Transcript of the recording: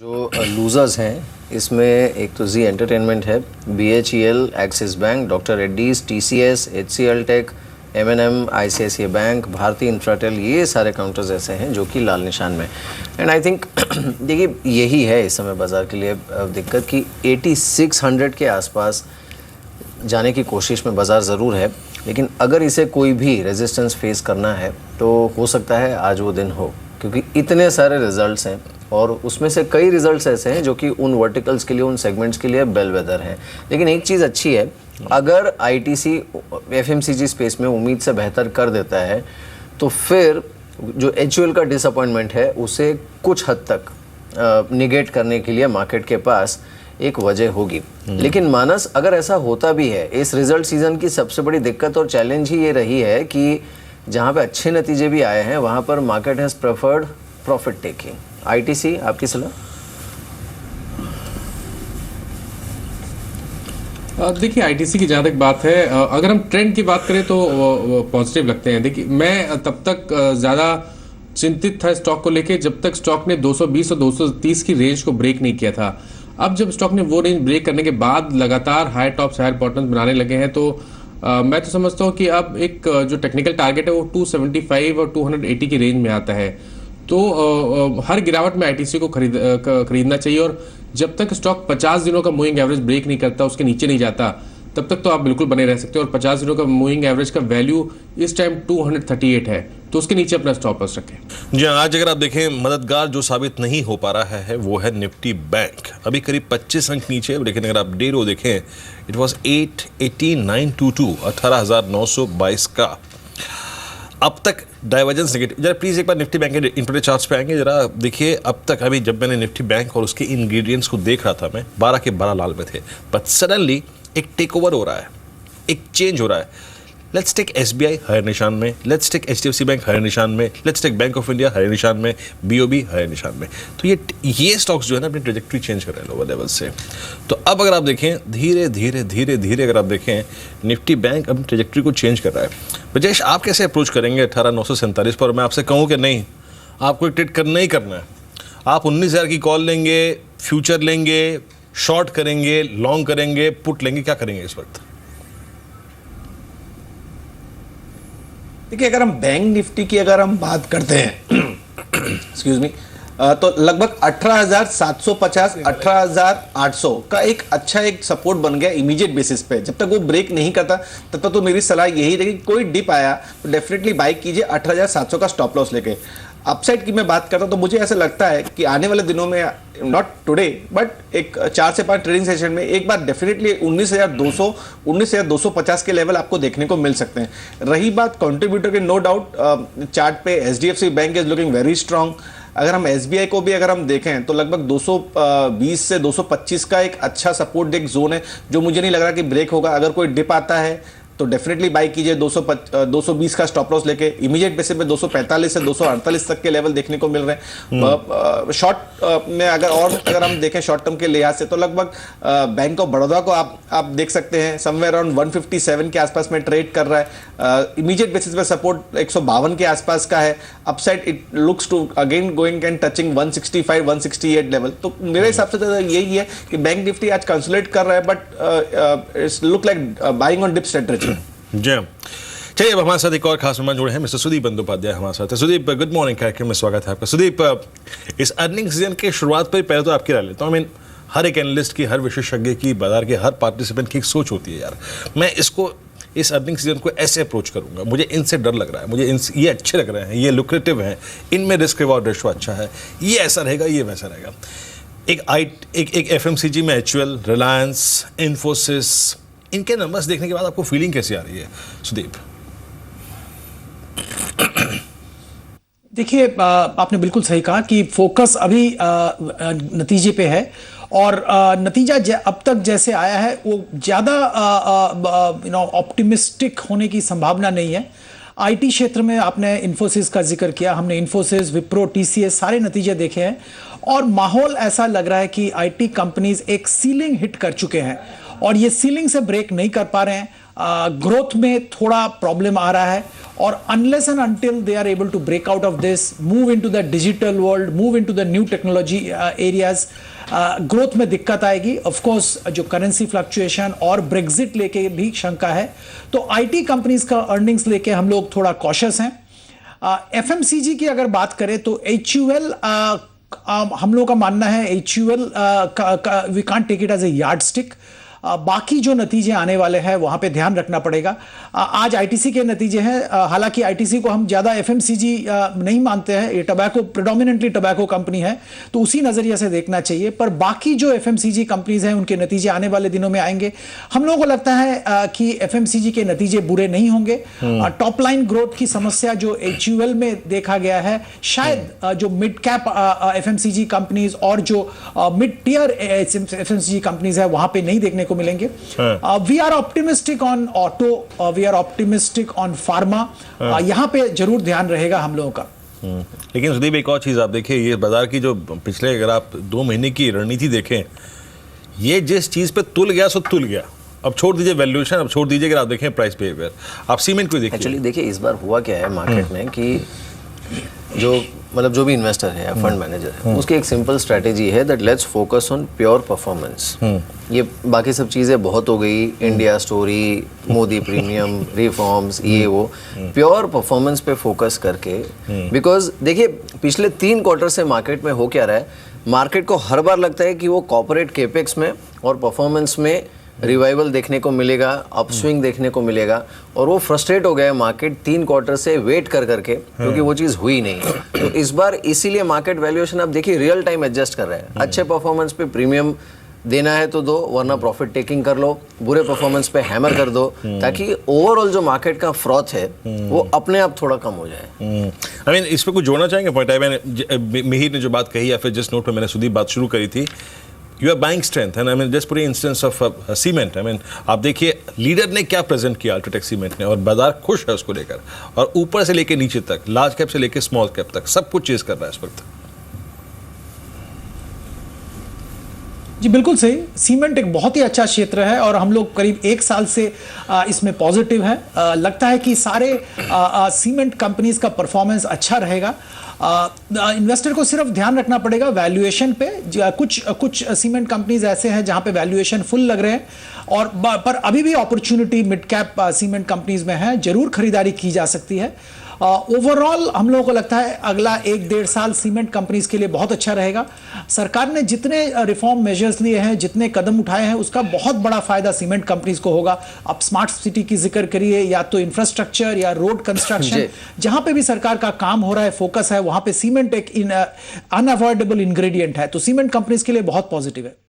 जो लूजर्स हैं इसमें एक तो जी एंटरटेनमेंट है, BHEL, Axis bank, doctor Reddy's, TCS, HCL टेक, M&M, ICICI bank, Bharti Infratel, ये सारे काउंटर्स ऐसे हैं जो कि लाल निशान में। एंड आई थिंक देखिए यही है इस समय बाज़ार के लिए दिक्कत कि 8600 के आसपास जाने की कोशिश में बाज़ार ज़रूर है, लेकिन अगर इसे कोई भी रेजिस्टेंस फेस करना है तो हो सकता है आज वो दिन हो, क्योंकि इतने सारे रिजल्ट्स हैं और उसमें से कई रिजल्ट्स ऐसे हैं जो कि उन वर्टिकल्स के लिए, उन सेगमेंट्स के लिए बेलवेदर हैं। लेकिन एक चीज़ अच्छी है, अगर ITC FMCG स्पेस में उम्मीद से बेहतर कर देता है तो फिर जो HUL का डिसअपॉइंटमेंट है उसे कुछ हद तक निगेट करने के लिए मार्केट के पास एक वजह होगी। लेकिन मानस, अगर ऐसा होता भी है, इस रिजल्ट सीजन की सबसे बड़ी दिक्कत और चैलेंज ही ये रही है कि जहाँ पे अच्छे नतीजे भी आए हैं वहाँ पर market has preferred profit taking. ITC, आपकी सलाह? देखिए ITC की जहाँ तक बात है, अगर हम ट्रेंड की बात करें तो पॉजिटिव लगते हैं। देखिए मैं तब तक ज़्यादा चिंतित था स्टॉक को लेके जब तक स्टॉक ने 220 और 230 की रेंज को ब्रेक नहीं किया था। अब जब स्टॉक ने वो रेंज ब्रेक करने के बाद लगातार हायर टॉप्स हायर बॉटम्स बनाने लगे हैं तो मैं तो समझता हूँ कि अब एक जो टेक्निकल टारगेट है वो 275 और 280 की रेंज में आता है। तो हर गिरावट में ITC को खरीदना चाहिए और जब तक स्टॉक 50 दिनों का मूविंग एवरेज ब्रेक नहीं करता, उसके नीचे नहीं जाता, तब तक तो आप बिल्कुल बने रह सकते हो। और 50 दिनों का मूविंग एवरेज का वैल्यू इस टाइम 238 है, तो उसके नीचे अपना स्टॉप लॉस रखें। जी आज अगर आप देखें, मददगार जो साबित नहीं हो पा रहा है वो है निफ्टी बैंक। अभी करीब 25 अंक नीचे, लेकिन अगर आप डे रो देखें, इट वॉज 88922, 18,922 का अब तक डाइवर्जेंस नेगेटिव। जरा प्लीज़ एक बार निफ्टी बैंक के इंट्राडे चार्ट्स पे आएंगे, जरा देखिए। अब तक अभी जब मैंने निफ्टी बैंक और उसके इंग्रेडिएंट्स को देख रहा था, मैं 12 के 12 लाल में थे, बट सडनली एक टेक ओवर हो रहा है, एक चेंज हो रहा है। लेट्स टेक SBI हरे निशान में, लेट्स टेक HDFC बैंक हरे निशान में, let's take bank of India हरे निशान में, BOB हरे निशान में। तो ये स्टॉक्स जो है ना अपनी ट्रेजेक्ट्री चेंज कर रहे हैं लोअर लेवल से। तो अब अगर आप देखें, धीरे धीरे अगर आप देखें, निफ्टी बैंक अपनी ट्रेजेक्ट्री को चेंज कर रहा है। ब्रजेश, आप कैसे अप्रोच करेंगे 18,947 पर? मैं आपसे कहूँ कि नहीं, आपको एक ट्रेड करना ही करना है। आप 19,000 की कॉल लेंगे, फ्यूचर लेंगे, शॉर्ट करेंगे, लॉन्ग करेंगे, पुट लेंगे, क्या करेंगे इस वक्त? देखिए, अगर हम बैंक निफ्टी की अगर हम बात करते हैं एक्सक्यूज मी, तो लगभग 18,750 18,800 का एक अच्छा एक सपोर्ट बन गया इमीडिएट बेसिस पे। जब तक वो ब्रेक नहीं करता तब तक तो मेरी सलाह यही रहेगी, कोई डिप आया तो डेफिनेटली बाई कीजिए 18,700 का स्टॉप लॉस लेके। अपसाइड की मैं बात करता हूं तो मुझे ऐसा लगता है कि आने वाले दिनों में, नॉट टुडे बट एक 4 से 5 ट्रेडिंग सेशन में एक बार डेफिनेटली 19,200 19,250 के लेवल आपको देखने को मिल सकते हैं। रही बात कंट्रीब्यूटर के, नो डाउट चार्ट पे HDFC bank is looking very strong. अगर हम SBI को भी अगर हम देखें तो लगभग 220 से 225 का एक अच्छा सपोर्ट एक जोन है जो मुझे नहीं लग रहा कि ब्रेक होगा। अगर कोई डिप आता है तो डेफिनेटली बाई कीजिए 220 का स्टॉप लॉस लेके। इमीडिएट बेसिस पे 245 से 248 तक के लेवल देखने को मिल रहे हैं। शॉर्ट में अगर हम देखें शॉर्ट टर्म के लिहाज से तो लगभग बैंक ऑफ बड़ौदा को आप देख सकते हैं समवेयर अराउंड 157 के आसपास में ट्रेड कर रहा है। इमीडिएट बेसिस पे सपोर्ट 152 के आसपास का है। Upside it looks to again going and touching 165 168 level. तो मेरे हिसाब से तो यही है कि बैंक निफ्टी आज कंसोलिडेट कर रहा है, but it's look like buying on dip strategy. जी चलिए, अब हमारे साथ एक और खास मेहमान जुड़े हैं, मिस्टर सुदीप बंदोपाध्याय हमारे साथ है। सुदीप, गुड मॉर्निंग, कार्यक्रम में स्वागत है आपका। सुदीप, इस अर्निंग सीजन के शुरुआत पर पहले तो आपकी राय लेता हूँ। आई मीन, हर एक एनालिस्ट की, हर विशेषज्ञ की, बाजार के हर पार्टिसिपेंट की एक सोच होती है, यार मैं इस अर्निंग सीजन को ऐसे अप्रोच करूंगा, मुझे इनसे डर लग रहा है, मुझे ये अच्छे लग रहे हैं, ये लुक्रेटिव हैं, इनमें रिस्क रिवॉर्ड रेशो अच्छा है, ये ऐसा रहेगा, ये वैसा रहेगा। एक FMCG में HUL, रिलायंस, इन्फोसिस, इनके नंबर्स देखने के बाद आपको फीलिंग कैसी आ रही है सुदीप? देखिए, आपने बिल्कुल सही कहा कि फोकस अभी नतीजे पे है और नतीजा अब तक जैसे आया है वो ज़्यादा ऑप्टिमिस्टिक होने की संभावना नहीं है। IT क्षेत्र में आपने इन्फोसिस का जिक्र किया, हमने इन्फोसिस, विप्रो, TCS सारे नतीजे देखे हैं और माहौल ऐसा लग रहा है कि IT कंपनीज एक सीलिंग हिट कर चुके हैं और ये सीलिंग से ब्रेक नहीं कर पा रहे हैं। ग्रोथ में थोड़ा प्रॉब्लम आ रहा है, और unless and until they are able to break out of this, move into the digital world, move into the new technology areas, growth में दिक्कत आएगी। ऑफ कोर्स जो करेंसी फ्लक्चुएशन और ब्रेग्जिट लेके भी शंका है, तो आईटी कंपनीज का अर्निंग्स लेके हम लोग थोड़ा कॉशियस हैं। एफएमसीजी की अगर बात करें तो HUL, हम लोग का मानना है HUL we can't take it as a yardstick. बाकी जो नतीजे आने वाले हैं वहां पे ध्यान रखना पड़ेगा। आज आईटीसी के नतीजे हैं, हालांकि आईटीसी को हम ज्यादा एफएमसीजी नहीं मानते हैं, ये टबैको प्रेडोमिनेंटली टबैको कंपनी है, तो उसी नजरिए से देखना चाहिए। पर बाकी जो एफएमसीजी कंपनीज हैं उनके नतीजे आने वाले दिनों में आएंगे। हम लोगों को लगता है कि एफएमसीजी के नतीजे बुरे नहीं होंगे। टॉप लाइन ग्रोथ की समस्या जो HUL में देखा गया है, शायद जो मिड कैप एफएमसीजी कंपनीज और जो मिड टियर एफएमसीजी कंपनीज है वहां पे नहीं देखने को मिलेंगे। We are optimistic on auto, we are optimistic on pharma, यहां पे जरूर ध्यान रहेगा हम लोगों का। लेकिन सुदीप, एक और चीज आप देखिए, ये बाजार की जो पिछले अगर आप 2 महीने की रणनीति देखें, ये जिस चीज पे तुल गया सो तुल गया। अब छोड़ दीजिए वैल्यूएशन, अब छोड़ दीजिए अगर आप देखें प्राइस बिहेवियर, आप सीमेंट को देखिए। एक्चुअली देखिए इस बार हुआ क्या है मार्केट में कि जो मतलब जो भी इन्वेस्टर है या फंड मैनेजर है, उसकी एक सिंपल स्ट्रेटेजी है that let's focus on pure performance. ये बाकी सब चीज़ें बहुत हो गई, India story, Modi premium, reforms, ये वो, प्योर परफॉर्मेंस पे फोकस करके। बिकॉज देखिए पिछले 3 क्वार्टर से मार्केट में हो क्या रहा है, मार्केट को हर बार लगता है कि वो कॉर्पोरेट केपेक्स में और परफॉर्मेंस में रिवाइवल देखने को मिलेगा, अपस्विंग देखने को मिलेगा, और वो फ्रस्ट्रेट हो गया है मार्केट 3 क्वार्टर से वेट कर करके, क्योंकि वो चीज़ हुई नहीं है। तो इस बार इसीलिए मार्केट वैल्यूएशन आप देखिए रियल टाइम एडजस्ट कर रहे हैं। अच्छे परफॉर्मेंस पे प्रीमियम देना है तो दो, वरना प्रॉफिट टेकिंग कर लो, बुरे परफॉर्मेंस पे हैमर कर दो, ताकि ओवरऑल जो मार्केट का फ्रॉथ है वो अपने आप थोड़ा कम हो जाए। आई मीन इस पे कुछ जोड़ना चाहेंगे पॉइंट? मैंने मिहिर ने जो बात कही, या फिर जिस नोट पे मैंने सुदीप बात शुरू करी थी, you are buying strength, and I mean just पूरी instance of cement. I mean आप देखिए लीडर ने क्या प्रेजेंट किया अल्ट्राटेक सीमेंट ने, और बाजार खुश है उसको लेकर, और ऊपर से लेकर नीचे तक, लार्ज कैप से लेकर स्मॉल कैप तक सब कुछ चेज कर रहा है इस वक्त। जी बिल्कुल सही, सीमेंट एक बहुत ही अच्छा क्षेत्र है और हम लोग करीब 1 साल से इसमें पॉजिटिव है। लगता है कि सारे सीमेंट कंपनीज का परफॉर्मेंस अच्छा रहेगा। इन्वेस्टर को सिर्फ ध्यान रखना पड़ेगा वैल्यूएशन पे। कुछ सीमेंट कंपनीज ऐसे हैं जहां पे वैल्यूएशन फुल लग रहे हैं, और पर अभी भी opportunity mid cap cement companies में है, जरूर खरीदारी की जा सकती है। ओवरऑल हम लोगों को लगता है अगला 1-1.5 साल सीमेंट कंपनीज के लिए बहुत अच्छा रहेगा। सरकार ने जितने रिफॉर्म मेजर्स लिए हैं, जितने कदम उठाए हैं, उसका बहुत बड़ा फायदा सीमेंट कंपनीज को होगा। आप स्मार्ट सिटी की जिक्र करिए, या तो इंफ्रास्ट्रक्चर या रोड कंस्ट्रक्शन, जहां पे भी सरकार का काम हो रहा है, फोकस है, वहां पे सीमेंट एक अनअवॉइडेबल इंग्रेडिएंट है, तो सीमेंट कंपनीज के लिए बहुत पॉजिटिव है।